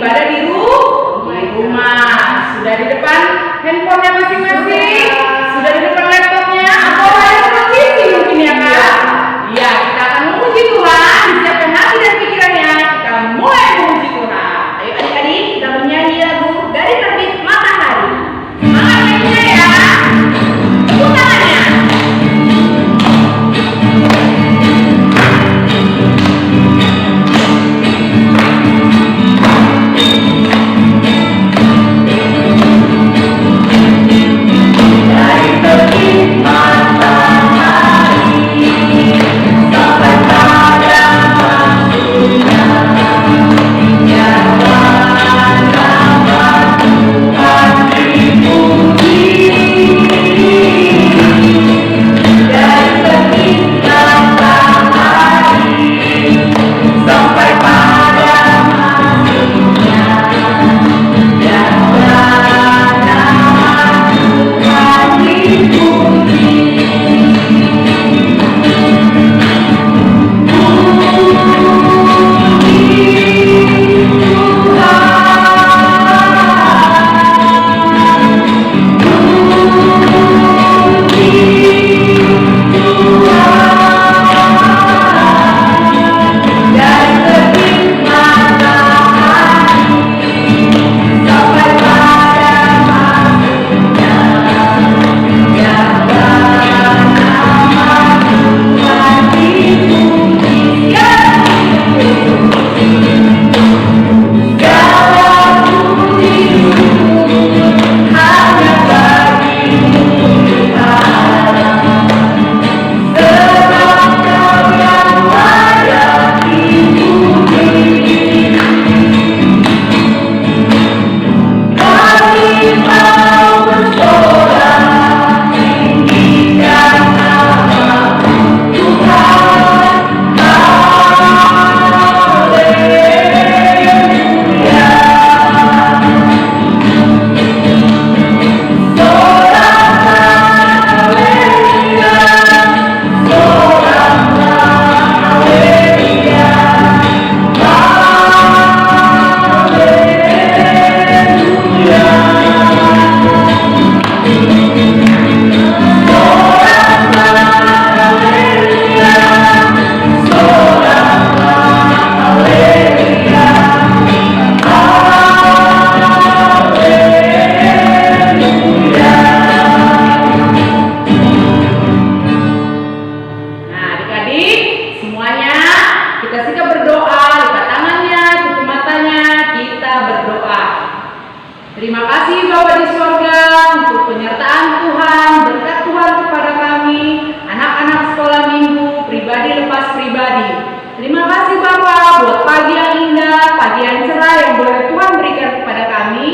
beribadah di rumah. Sudah di depan handphonenya masing-masing, sudah di depan laptopnya, atau ada televisi mungkin ya Kak? Iya, kita akan memuji Tuhan, siapkan hati dan pikirannya, kita mulai memuji Tuhan. Ayo adik-adik, kita menyanyi lagu Dari Terbit Matahari. Semangat nyanyinya ya, tepuk tangannya. Terima kasih Bapa di surga untuk penyertaan Tuhan, berkat Tuhan kepada kami, anak-anak sekolah minggu, pribadi lepas pribadi. Terima kasih Bapa buat pagi yang indah, pagi yang cerah yang boleh Tuhan berikan kepada kami,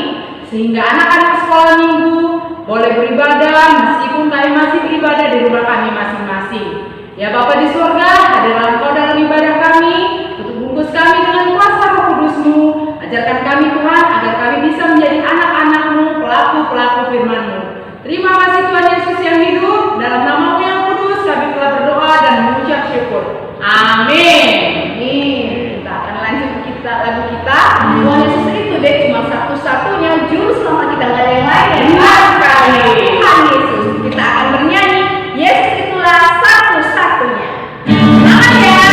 sehingga anak-anak sekolah minggu boleh beribadah meskipun kami masih beribadah di rumah kami masing-masing. Ya Bapa di surga, hadirlah Engkau dalam ibadah kami, untuk bungkus kami dengan kuasa Roh Kudus-Mu. Ajarkan kami Tuhan agar kami bisa menjadi anak-anak-Mu, pelaku-pelaku firman-Mu. Terima kasih Tuhan Yesus yang hidup, dalam nama-Mu yang kudus kami telah berdoa dan mengucap syukur. Amin. Kita akan lanjut lagu kita. Tuhan Yesus itu deh cuma satu-satunya juru selamat kita, nggak ada yang lain. Tuhan Yesus. Kita akan bernyanyi Yesus itulah satu-satunya. Semangat ya.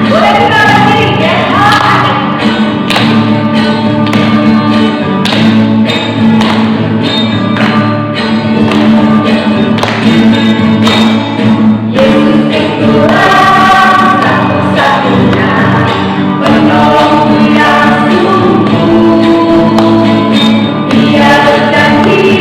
Boleh kita berdiri ya. Dia berjanji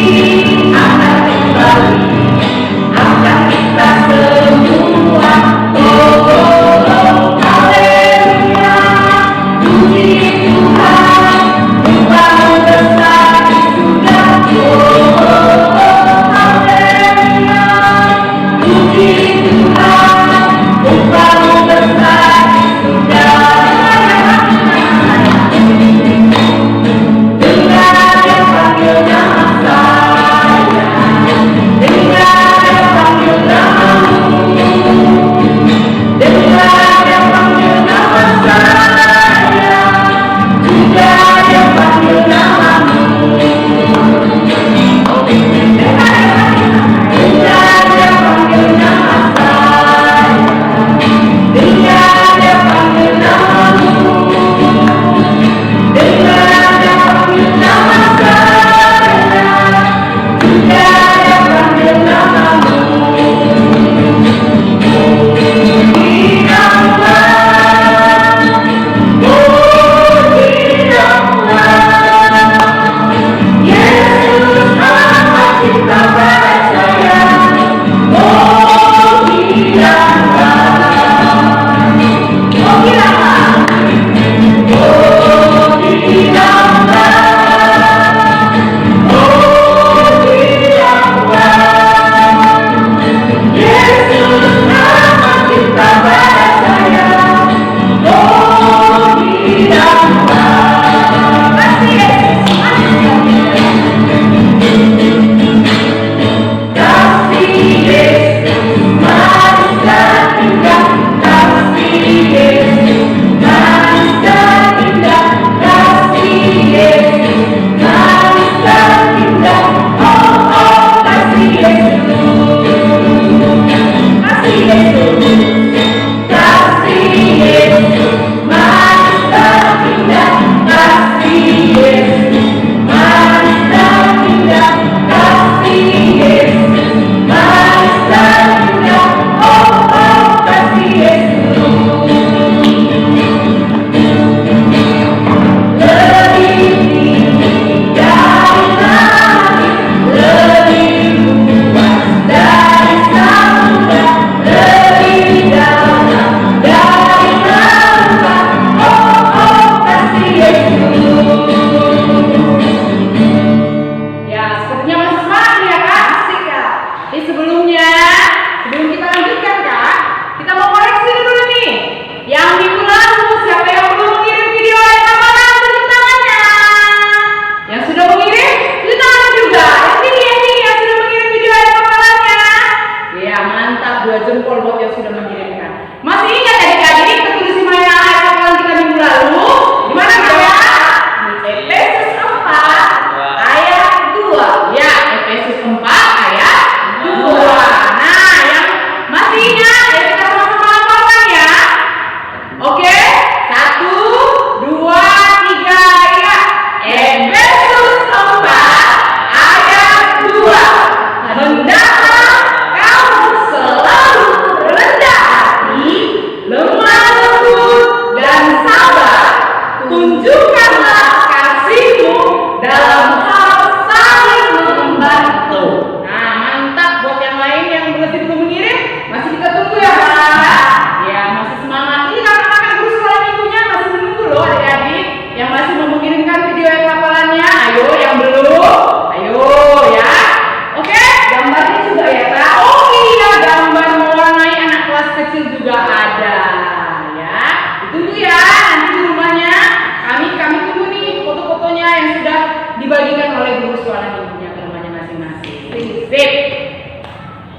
dibagikan oleh guru sekolah minggunya ke rumahnya masing-masing. Sip.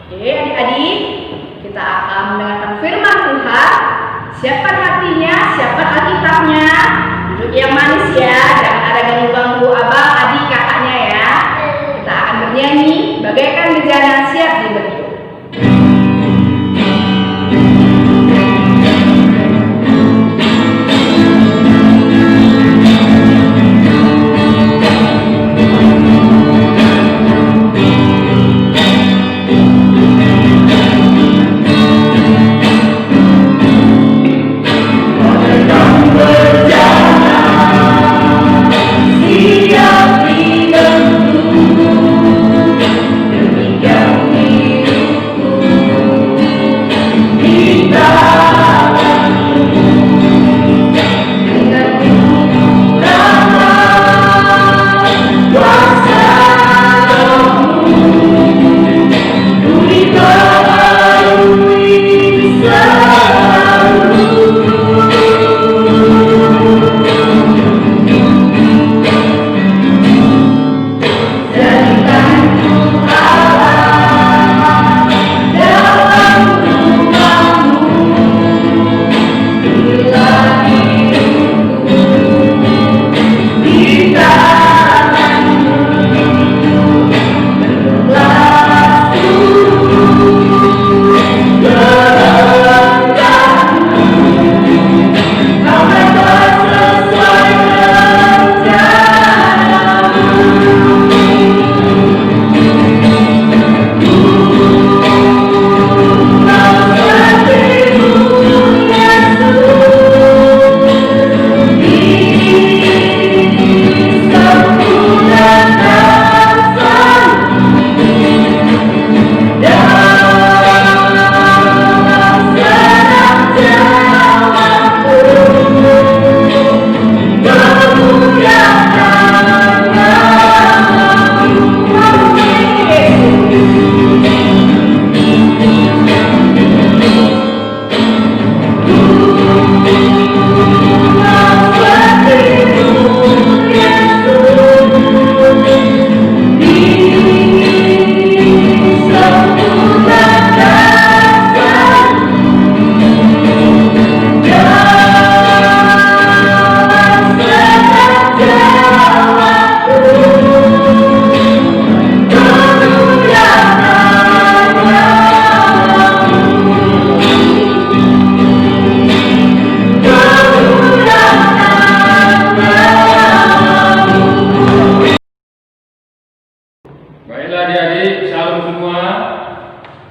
Oke, adik-adik, kita akan mendengarkan firman Tuhan. Siapkan hatinya, siapkan Alkitabnya. Duduk yang manis ya, jangan ada ganggu-ganggu abang, adik, kakaknya ya. Kita akan bernyanyi bagaikan bejana siap dibentuk.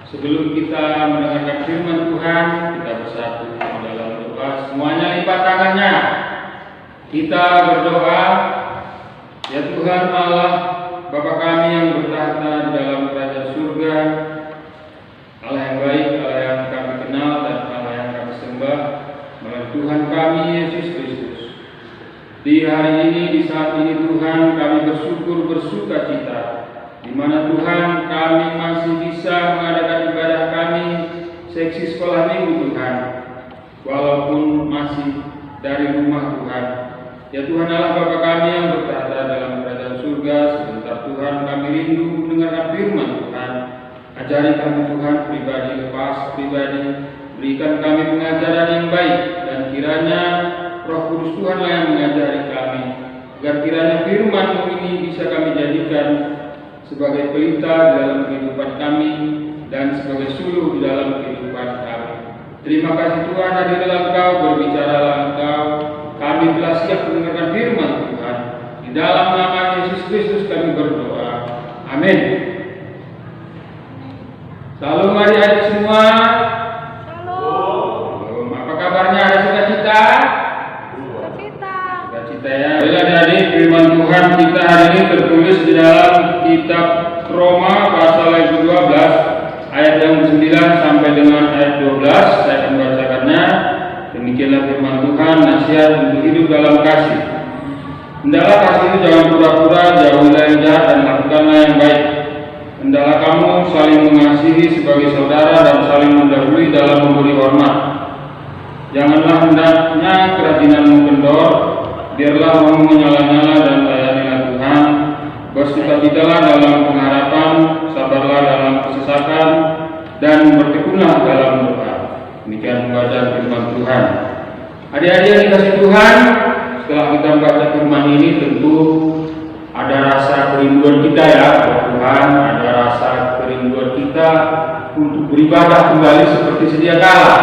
Sebelum kita mendengarkan firman Tuhan, kita bersatu dalam doa. Semuanya lipat tangannya. Kita berdoa. Ya Tuhan Allah, Bapa kami yang bertahta di dalam kerajaan surga, Allah yang baik, Allah yang kami kenal dan Allah yang kami sembah, melalui Tuhan kami Yesus Kristus. Di hari ini, di saat ini Tuhan, kami bersyukur, bersuka cita, di mana Tuhan kami masih bisa mengadakan ibadah kami seksi sekolah minggu Tuhan, walaupun masih dari rumah Tuhan. Ya Tuhan Allah Bapa kami yang bertahta dalam kerajaan surga, sebentar Tuhan kami rindu mendengarkan firman Tuhan. Ajari kami Tuhan pribadi lepas pribadi, berikan kami pengajaran yang baik, dan kiranya Roh Kudus Tuhanlah yang mengajari kami, agar kiranya firman-Mu ini bisa kami jadikan sebagai pelita di dalam kehidupan kami dan sebagai suluh di dalam kehidupan kami. Terima kasih Tuhan, hadirlah Engkau, berbicaralah Engkau. Kami telah siap mendengarkan firman Tuhan. Di dalam nama Yesus Kristus kami berdoa. Amin. Salam adik-adik semua. Salam. Apa kabarnya? Ada sukacita? Sukacita ya. Baiklah adik-adik, firman Tuhan kita hari ini tertulis di dalam kitab Roma pasal yang ke-12 ayat yang 9 sampai dengan ayat 12. Saya akan membacakannya. Demikianlah firman Tuhan, nasihat untuk hidup dalam kasih. Hendaklah kasih itu jangan pura-pura, jauhilah yang jahat dan lakukanlah yang baik. Hendaklah kamu saling mengasihi sebagai saudara dan saling mendahului dalam memberi hormat. Janganlah hendaknya kerajinanmu kendor, biarlah rohmu menyala-nyala dan layanilah Tuhan. bersukacitalah dalam pengharapan, sabarlah dalam kesesakan, dan bertekunlah dalam doa. Demikian pembacaan firman Tuhan. Adik-adik yang dikasih Tuhan, setelah kita membaca firman ini tentu ada rasa kerinduan kita ya kepada Tuhan, ada rasa kerinduan kita untuk beribadah kembali seperti sedia kala.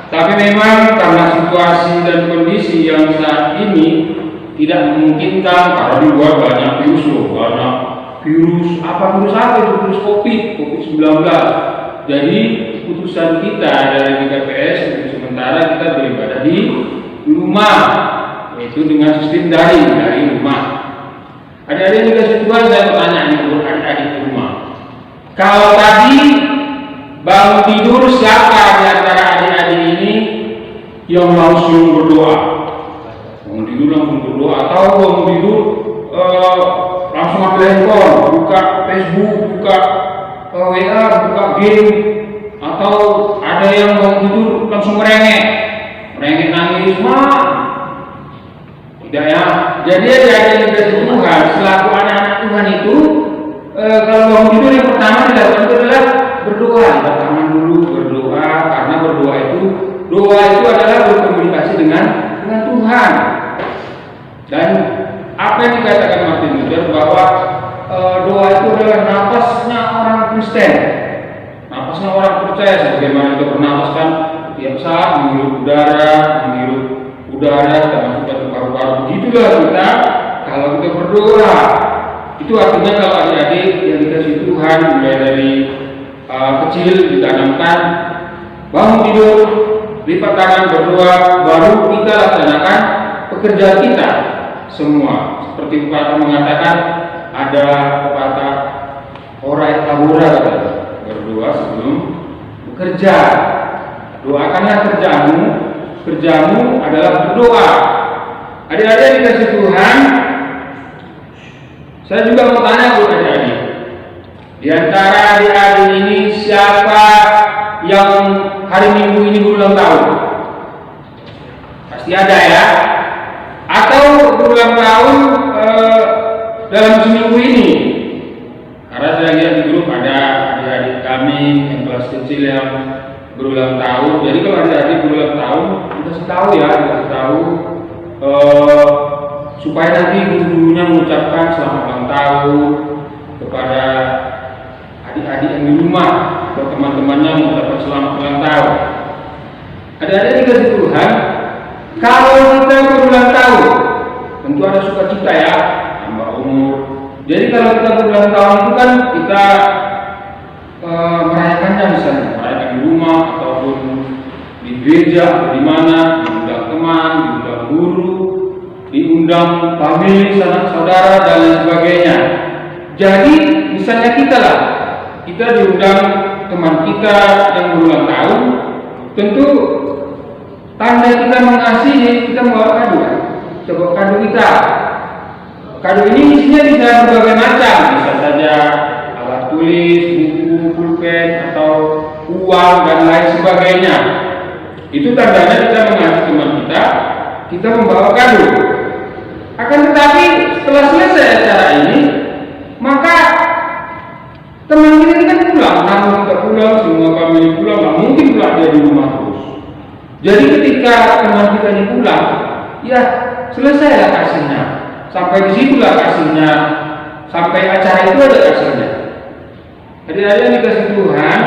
Tapi memang karena situasi dan kondisi yang saat ini tidak memungkinkan, karena di luar banyak virus loh, banyak virus itu virus COVID-19. Jadi keputusan kita dari GKPS untuk sementara kita beribadah di rumah, yaitu dengan sistem dari rumah. Adik-adik yang dikasih Tuhan, saya bertanya nih buat adik-adik di rumah. Kalau tadi bangun tidur, siapa di antara adik-adik ini yang langsung berdoa? Bangun tidur langsung berdoa, atau bangun tidur langsung ambil handphone, buka Facebook, buka WA, buka game, atau ada yang bangun tidur langsung merengek nangis, tidak ya. Jadi ada yang dikasih Tuhan selaku anak-anak Tuhan itu, kalau bangun tidur yang pertama dilakukan itu adalah berdoa. Pertama dulu berdoa, karena doa itu adalah berkomunikasi dengan Tuhan. Dan apa yang dikatakan Martin Luther bahwa doa itu adalah napasnya orang Kristen, napasnya orang percaya, sebagaimana kita bernapaskan tiap saat menghirup udara termasuk dari paru-paru. Begitulah kita kalau kita berdoa. Itu artinya kalau adik-adik yang dikasih Tuhan mulai dari kecil ditanamkan bangun tidur, lipat tangan berdoa, baru kita laksanakan pekerjaan kita semua. Seperti pepatah mengatakan, ada pepatah orai tabura, berdoa sebelum bekerja. Doakanlah kerjamu adalah berdoa. Adik-adik dikasih Tuhan, saya juga mau tanya buat adik-adik. Di antara adik-adik ini siapa yang hari Minggu ini berulang tahun? Pasti ada ya. Atau berulang tahun dalam seminggu ini? Karena saya lihat di grup ada adik-adik kami yang kelas kecil yang berulang tahun. Jadi kalau adik-adik berulang tahun, kita kasih tahu supaya nanti gurunya mengucapkan selamat ulang tahun kepada adik-adik yang di rumah, atau teman-temannya mengucapkan selamat ulang tahun. Adik-adik dikasih Tuhan, kalau kita berulang tahun, tentu ada sukacita ya, tambah umur. Jadi kalau kita berulang tahun itu kan kita merayakannya, misalnya merayakan di rumah ataupun di gereja atau di mana, diundang teman, diundang guru, diundang famili, sanak saudara dan lain sebagainya. Jadi misalnya kita diundang teman kita yang berulang tahun, tentu tanda kita mengasihi, kita membawa kado. Kita bawa kado kita. Kado ini isinya bisa berbagai macam, bisa saja alat tulis, buku, pulpen, atau uang dan lain sebagainya. Itu tandanya kita mengasihi teman kita membawa kado. Akan tetapi setelah selesai acara ini, maka teman kita ini kan pulang, namun kita pulang, semua famili pulang, nggak mungkin pulang dia di rumah terus. Jadi ketika teman kita ini pulang, ya selesailah kasihnya. Sampai disitulah kasihnya, sampai acara itu ada kasihnya. Adik-adik yang dikasih Tuhan,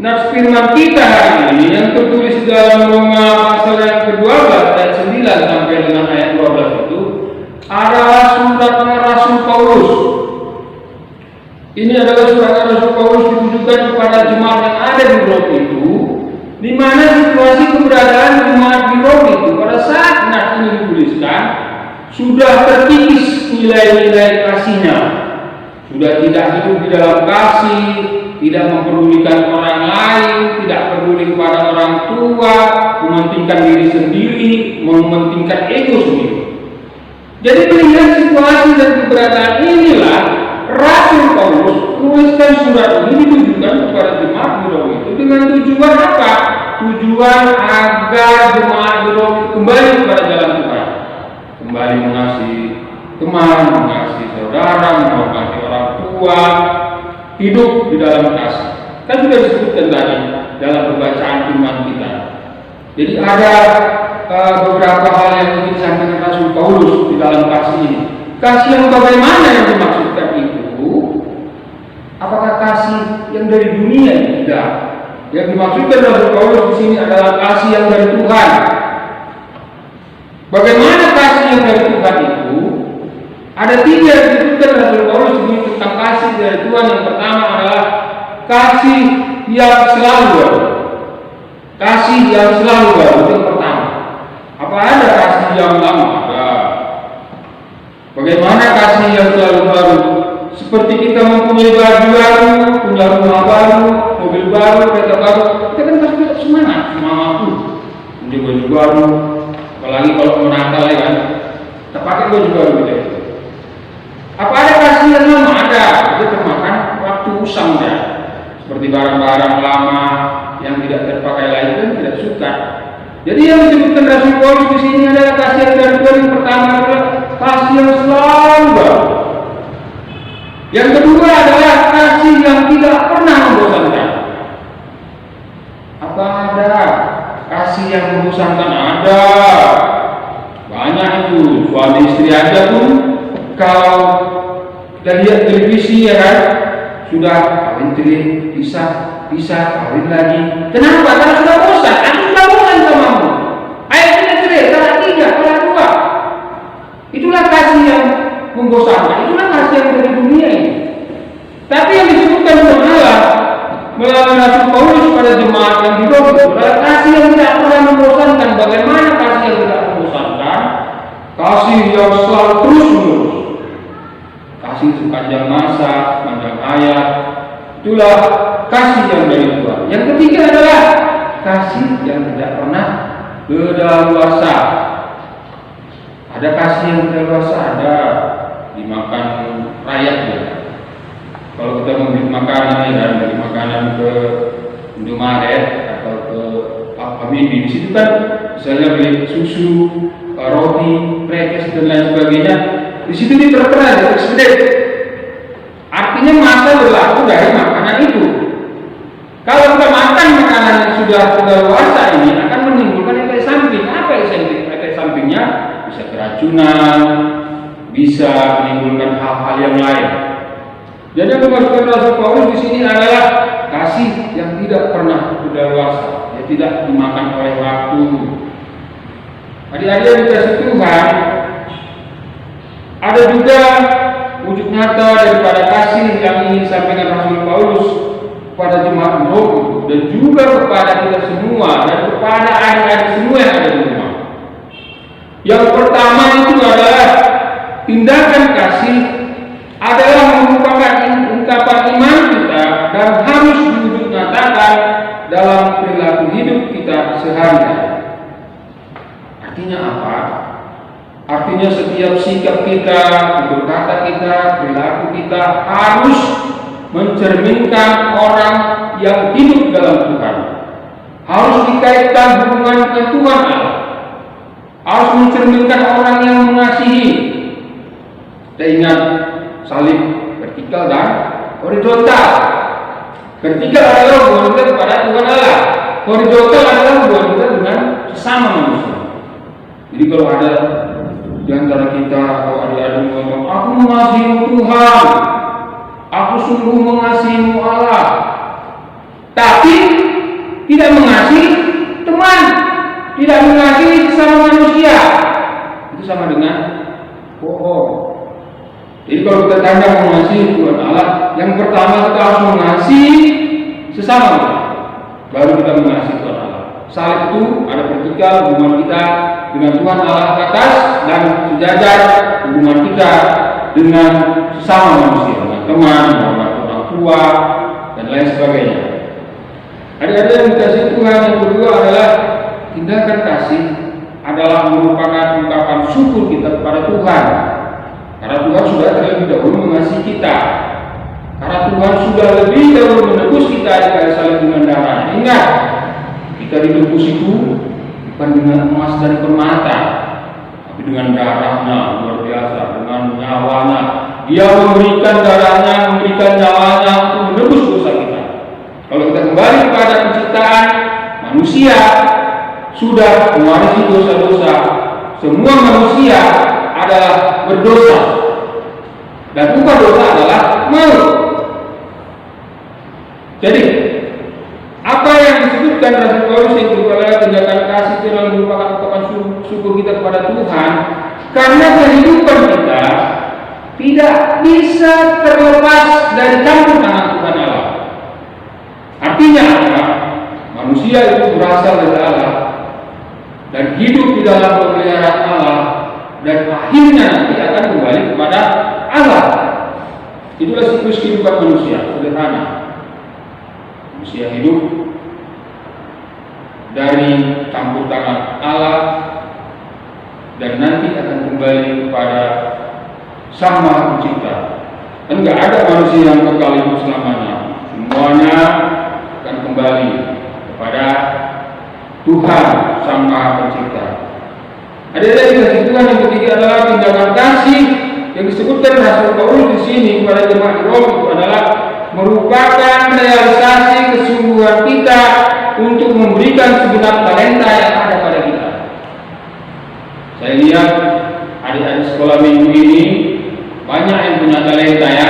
nats firman kita hari ini yang tertulis dalam Roma pasal yang ke-12 ayat 9 sampai dengan ayat 12 itu adalah suratnya Rasul Paulus. Ini adalah surat Rasul Paulus ditujukan kepada jemaat yang ada di Roma itu, di mana situasi keberadaan jemaat di Roma itu pada saat nats ini dituliskan sudah terkikis nilai-nilai kasihnya, sudah tidak hidup di dalam kasih, tidak mempedulikan orang lain, tidak peduli kepada orang tua, mementingkan diri sendiri, mementingkan ego sendiri. Jadi melihat situasi dan keberadaan inilah Rasul Paulus menuliskan surat ini ditujukan kepada jemaat di Roma itu dengan tujuan apa? Tujuan agar jemaat di Roma kembali kepada jalan Tuhan, kembali mengasihi teman, mengasihi saudara, menghormati orang tua, hidup di dalam kasih. Kan sudah disebutkan tadi dalam pembacaan firman kita. Jadi ada beberapa hal yang ingin disampaikan Rasul Paulus di dalam kasih ini. Kasih yang bagaimana yang dimaksudkan itu? Apakah kasih yang dari dunia? Tidak. Yang dimaksudkan Rasul Paulus di sini adalah kasih yang dari Tuhan. Bagaimana kasih yang dari Tuhan itu? Ada tiga yang disebutkan Rasul Paulus ini tentang kasih dari Tuhan. Yang pertama adalah kasih yang selalu. Kasih yang selalu itu yang pertama. Apa ada kasih yang lama? Ada. Bagaimana kasih yang selalu baru? Seperti kita mempunyai baju baru, punya rumah baru, mobil baru, kereta baru, kita kan pasti semangat punya baju baru. Apalagi kalau mau Natal ya kan, kita pakai baju baru gitu. Apa ada kasih yang lama? Ada. Itu termakan waktu usang ya. Seperti barang-barang lama yang tidak terpakai lagi kan tidak suka. Jadi yang disebutkan Rasul Paulus di sini adalah kasih yang dari Tuhan. Yang pertama adalah kasih yang selalu baru. Yang kedua adalah kasih yang tidak pernah membosankan. Apa ada kasih yang membosankan? Ada. Banyak itu. Suami istri aja pun kalau kita lihat televisi ya kan, sudah kawin cerai, pisah, kawin lagi. Kenapa? Karena sudah bosan. Aku sudah bosan samamu. Ayo kita cerai, karena tiga, karena dua. Itulah kasih yang membosankan. Itulah kasih yang dari dunia ini. Tapi yang disebutkan oleh Allah melalui Rasul Paulus pada jemaat yang di Roma adalah kasih yang tidak pernah membosankan. Bagaimana kasih yang tidak membosankan? Kasih yang selalu terus menerus. Kasih sepanjang masa, sepanjang hayat. Itulah kasih yang dari Tuhan. Yang ketiga adalah kasih yang tidak pernah kedaluarsa. Ada kasih yang kedaluarsa, ada dimakan rakyat ya. Kalau kita membeli makanan ya kan, dari makanan ke Indomaret atau ke Alfamidi, di situ kan misalnya beli susu, roti, krekes dan lain sebagainya. Di situ ditertera di ekspedit. Artinya masa berlaku dari makanan itu. Kalau kita makan makanan yang sudah kedaluarsa ini akan menimbulkan efek samping. Apa efek sampingnya? Bisa keracunan, bisa menimbulkan hal-hal yang lain. Jadi yang dimaksudkan Rasul Paulus di sini adalah kasih yang tidak pernah kedaluarsa, yang tidak dimakan oleh waktu. Adik-adik yang dikasih Tuhan, ada juga wujud nyata daripada kasih yang ingin disampaikan Rasul Paulus kepada jemaat Roma dan juga kepada kita semua dan kepada adik-adik semua yang ada di rumah. Yang pertama itu adalah tindakan kasih adalah merupakan ungkapan iman kita dan harus diwujud nyatakan dalam perilaku hidup kita sehari-hari. Artinya apa? Artinya setiap sikap kita, tutur kata kita, perilaku kita harus mencerminkan orang yang hidup dalam Tuhan. Harus dikaitkan hubungan dengan Tuhan Allah. Harus mencerminkan orang yang mengasihi. Kita ingat salib vertikal dan horizontal. Vertikal adalah hubungan kita kepada Tuhan Allah. Horizontal adalah hubungan kita dengan sesama manusia. Jadi kalau ada di antara kita atau adik-adik ngomong, aku mengasihi Tuhan, aku sungguh mengasihi Allah, tapi tidak mengasihi teman, tidak mengasihi sesama manusia, itu sama dengan bohong. Jadi kalau kita tanda mengasihi Tuhan Allah, yang pertama kita harus mengasihi sesama kita, baru kita mengasihi Tuhan Allah. Salib itu ada vertikal hubungan kita dengan Tuhan Allah ke atas dan sejajar hubungan kita dengan sesama manusia, dengan teman, dengan orang tua dan lain sebagainya. Adik-adik yang dikasihi Tuhan, yang kedua adalah tindakan kasih adalah merupakan ungkapan syukur kita kepada Tuhan. Karena Tuhan sudah terlebih dahulu mengasihi kita. Karena Tuhan sudah lebih dahulu menebus kita di kayu salib dengan darah. Ingat, kita ditebus itu bukan dengan emas dan permata, tapi dengan darahnya luar biasa, dengan nyawanya Dia memberikan darahnya, memberikan nyawanya untuk menebus dosa kita. Kalau kita kembali kepada penciptaan, manusia sudah mewarisi dosa-dosa. Semua manusia adalah berdosa, dan upah dosa adalah maut. Jadi, apa yang disebutkan Rasul Paulus itu adalah tindakan kasih itu adalah merupakan ungkapan syukur kita kepada Tuhan, karena kehidupan kita tidak bisa terlepas dari campur tangan Tuhan Allah. Artinya apa? Manusia itu berasal dari Allah dan hidup di dalam pemeliharaan Allah, dan akhirnya nanti akan kembali kepada Allah. Itulah siklus kehidupan manusia, sederhana. Manusia hidup dari campur tangan Allah dan nanti akan kembali kepada Sang Maha Pencipta. Enggak ada manusia yang kekal hidup selamanya. Semuanya akan kembali kepada Tuhan Sang Maha Pencipta. Ada lagi kasih Tuhan yang ketiga adalah tindakan kasih yang disebutkan Rasul Paulus di sini kepada jemaat di Roma itu adalah merupakan realisasi kesungguhan kita untuk memberikan segenap talenta yang ada pada kita. Saya lihat adik-adik sekolah minggu ini banyak yang punya talenta ya.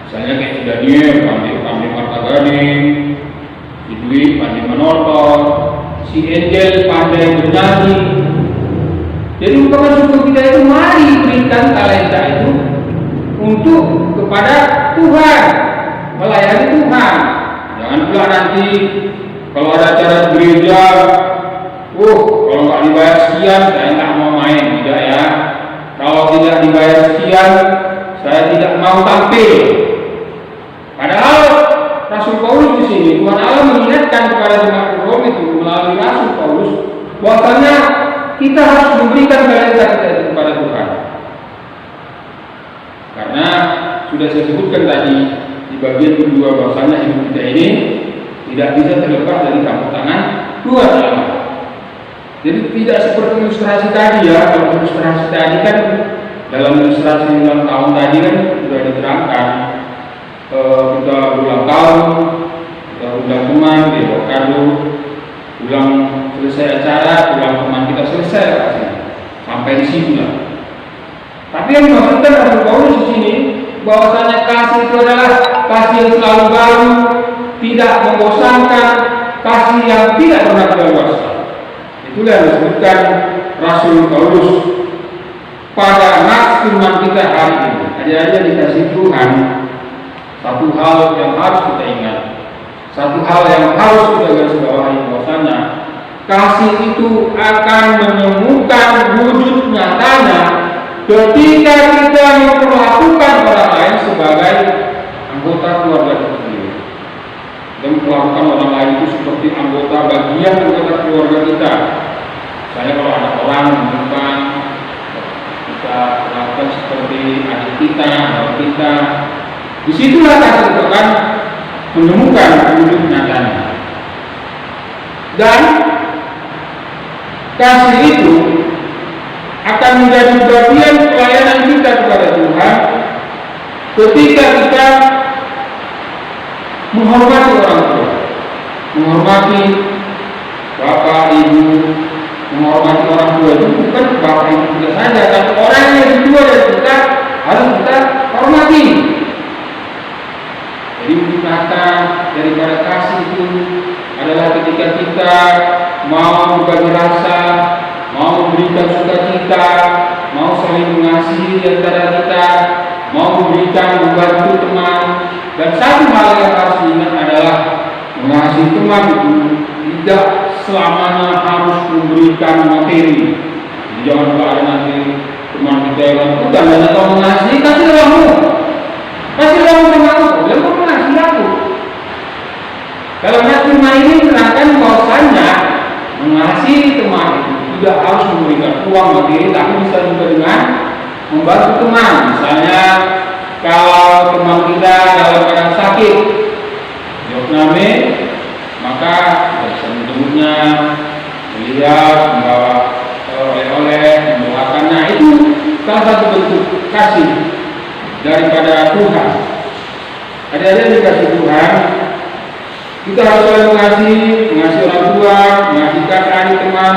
Misalnya kayak si Daniel pandai marta gading, si Dwi pandai menonton, si Angel pandai bernyanyi. Jadi ungkapan syukur kita itu mari berikan talenta itu untuk kepada Tuhan, melayani Tuhan. Jangan pula nanti kalau ada acara di gereja, kalau nggak dibayar sekian saya nggak mau main, tidak ya. Kalau tidak dibayar sekian saya tidak mau tampil. Padahal Rasul Paulus di sini Tuhan Allah mengingatkan kepada jemaat Roma itu melalui Rasul Paulus bahwasanya kita harus memberikan talenta kita itu kepada Tuhan. Karena sudah saya sebutkan tadi di bagian kedua bahwasanya hidup kita ini tidak bisa terlepas dari campur tangan Tuhan Allah. Jadi tidak seperti ilustrasi tadi ya. Kalau ilustrasi tadi kan dalam ilustrasi ulang tahun tadi kan sudah diterangkan kita ulang tahun, kita undang teman, dia bawa kado, ulang selesai acara, ulang teman kita selesai kasih sampai di situ lah. Tapi yang dimaksudkan Rasul Paulus di sini bahwasanya kasih itu adalah kasih yang selalu baru, tidak membosankan, kasih yang tidak pernah kadaluarsa. Itulah yang disebutkan Rasul Paulus pada nats firman kita hari ini. Aja dikasih Tuhan, satu hal yang harus kita ingat, satu hal yang harus kita garis bawahi bahwasanya kasih itu akan menemukan wujud nyatanya ketika kita memperlakukan orang lain sebagai anggota keluarga kita sendiri. Dan memperlakukan orang lain itu seperti anggota bagian anggota keluarga kita. Misalnya kalau ada orang menyumbang, kita lakukan seperti adik kita, anak kita. Disitulah kasih itu akan menemukan wujud nyatanya. Dan kasih itu akan menjadi bagian pelayanan kita kepada Tuhan ketika kita menghormati orang tua, menghormati bapak, ibu, menghormati orang tua itu bukan bapak ibu kita saja, tapi orang yang lebih tua dari kita harus kita hormati. Jadi kata daripada kasih itu adalah ketika kita mau berbagi rasa, mau memberikan sukacita, mau saling mengasihi di antara kita, mau memberikan membantu teman. Dan satu hal yang harus diingat adalah mengasihi teman itu tidak selamanya harus memberikan materi. Jadi jangan kalau ada nanti teman kita yang udah banyak tahu mengasihi, kasih kamu sama aku, dia mau mengasihi aku. Dalam ayat firman ini menerangkan bahwasanya mengasihi teman itu tidak harus memberikan uang materi, tapi bisa juga dengan membantu teman. Misalnya kalau teman kita dalam keadaan sakit, diopname, maka kita bisa menjemputnya, melihat, membawa oleh-oleh, mendoakannya. Itu salah satu bentuk kasih. daripada Tuhan. Adik-adik dikasih Tuhan, kita harus selalu mengasihi orang tua, mengasihi kakak adik teman,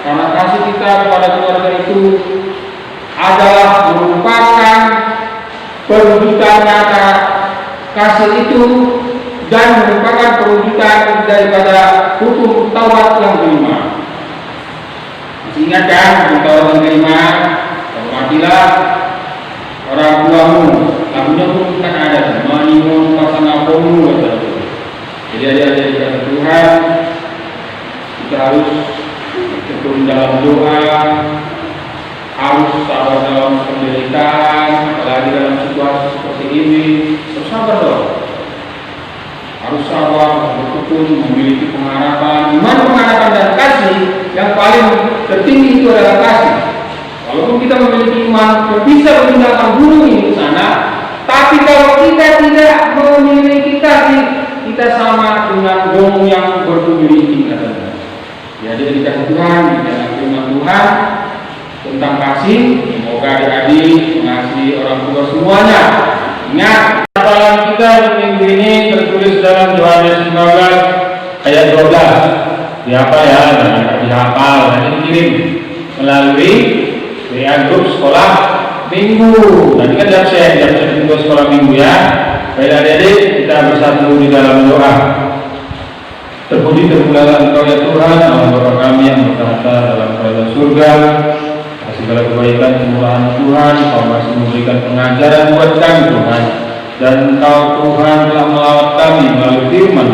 karena kasih kita kepada keluarga itu adalah merupakan perwujudan nyata kasih itu dan merupakan perwujudan daripada hukum Taurat yang kelima. Masih ingat kan hukum Taurat yang kelima? Hormatilah orang tuamu. Lagunya pun kan ada, manimun pasang apomu. Jadi adik-adik dari Tuhan, kita harus tekun dalam doa, harus sabar dalam penderitaan, apalagi dalam situasi seperti ini. Sabar dong. Harus sabar, bertekun, memiliki pengharapan. Iman, pengharapan dan kasih yang paling tertinggi itu adalah kasih. Walaupun kita memiliki iman yang bisa memindahkan gunung ini ke sana, tapi kalau kita tidak memiliki kasih, kita sama dengan gunung yang berduri tingkat. Jadi dikasih Tuhan, di dalam firman Tuhan tentang kasih, semoga adik-adik mengasihi orang tua semuanya. Ingat, hafalan kita di minggu ini tertulis dalam Yohanes 15 ayat 12. Siapa ya? Jangan dihafal, nanti dikirim melalui WA grup sekolah minggu. Nanti kan jam itu sekolah minggu ya. Baik adik-adik, kita bersatu di dalam doa. Terpuji terpujilah Engkau ya Tuhan, Allah Bapa kami yang bertahta dalam kerajaan surga. Segala kebaikan kemurahan Tuhan, Kau masih memberikan pengajaran buat kami Tuhan. Dan Engkau Tuhan telah melawat kami melalui firman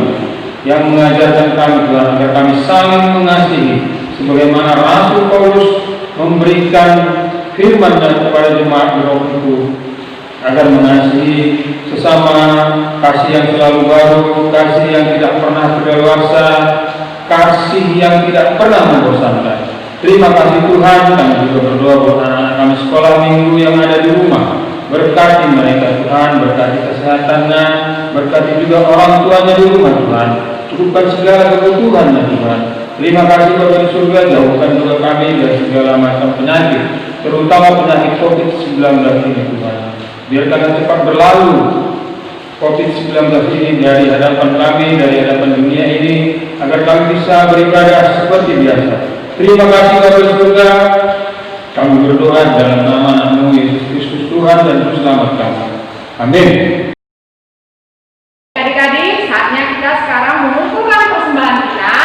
yang mengajarkan kami Tuhan agar kami saling mengasihi, sebagaimana Rasul Paulus memberikan firman dan kepada jemaat di Roh itu agar mengasihi sesama, kasih yang selalu baru, kasih yang tidak pernah berleluasa, kasih yang tidak pernah membosankan. Terima kasih Tuhan, kami juga berdoa buat anak-anak kami sekolah minggu yang ada di rumah. Berkati mereka Tuhan, berkati kesehatannya, berkati juga orang tuanya di rumah Tuhan. Cukupkan segala kebutuhannya Tuhan. Terima kasih Bapa di surga, jauhkan juga kami dari segala macam penyakit, terutama penyakit COVID-19 ini Tuhan. Biarkan cepat berlalu COVID-19 ini dari hadapan kami, dari hadapan dunia ini, agar kami bisa beribadah seperti biasa. Terima kasih Bapa di surga. Kami berdoa dalam nama Anakmu Yesus Kristus Tuhan dan Juru Selamat kami. Amin. Adik-adik, saatnya kita sekarang mengumpulkan persembahan kita.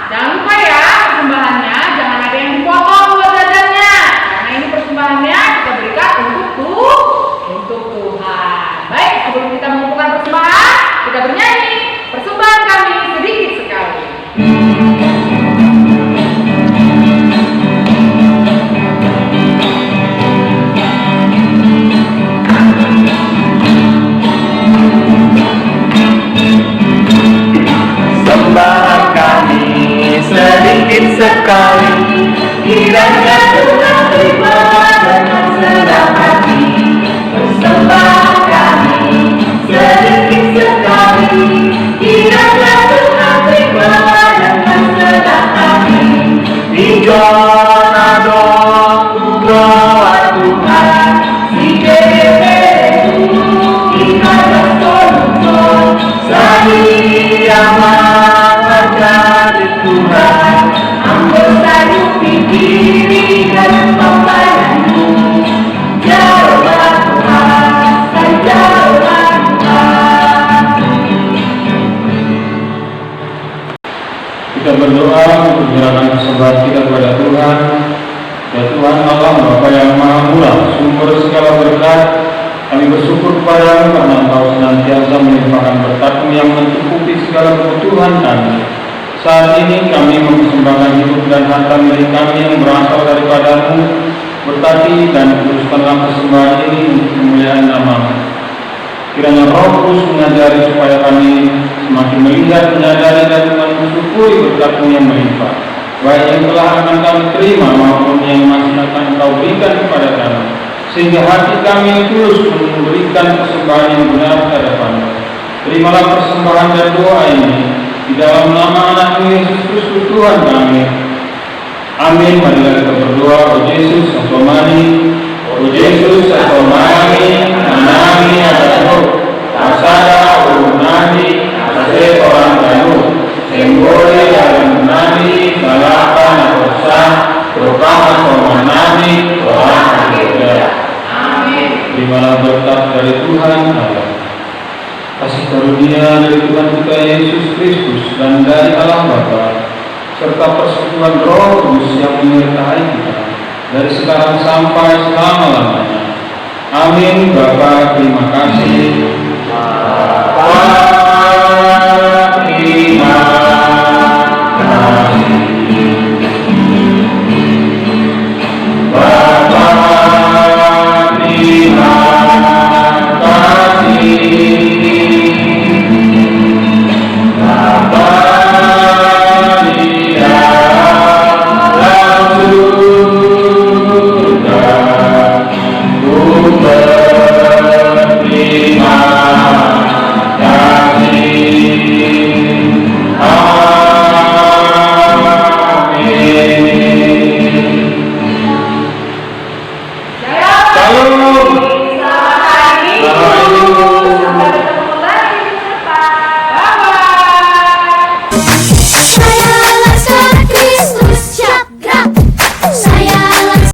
Jangan lupa ya, persembahannya jangan ada yang dipotong buat jajannya, karena ini persembahannya kita berikan untuk Tuhan. Baik, sebelum kita mengumpulkan persembahan, kita bernyanyi. Persembahan kami sedikit sekali. Persembahan kami sedikit sekali, kiranya Tuhan terima dengan senang hati. Persembahan kami sedikit sekali, kiranya Tuhan terima dengan senang hati. Di Jonado berdoa Tuhan, si Debeku kita bertolong saya mengajar Tuhan, ambil sayu diri dan pembayanmu. Jawab Tuhan, dan jawab Tuhan. Kita berdoa untuk menyerahkan persembahan kita kepada Tuhan. Ya Tuhan Allah Bapa yang Maha Murah, sumber segala berkat, kami bersyukur kepadamu karena Engkau senantiasa melimpahkan berkat-Mu yang mencukupi segala kebutuhan kami. Saat ini kami mempersembahkan hidup dan harta milik kami yang berasal daripada-Mu. Berkati dan kuduskanlah persembahan ini untuk kemuliaan nama-Mu. Kiranya Roh Kudus mengajari supaya kami semakin melihat, menyadari dan mensyukuri berkat-Mu yang melimpah, baik yang telah akan kami terima maupun yang masih akan Engkau berikan kepada kami, sehingga hati kami tulus memberikan persembahan yang benar hadapan-Mu. Terimalah persembahan dan doa ini di dalam nama Anak-Mu Yesus Kristus Tuhan kami. Amin. Marilah kita berdoa. O Yesus, atomani, O Yesus, atomani, terimalah berkat dari Tuhan Allah, kasih karunia dari Tuhan kita Yesus Kristus dan dari Allah Bapa, serta persekutuan Roh Kudus yang menyertai kita dari sekarang sampai selama-lamanya. Amin. Bapa, terima kasih. Bapa, terima kasih. Bapa, terima kasih. Bapa di dalam surga, ku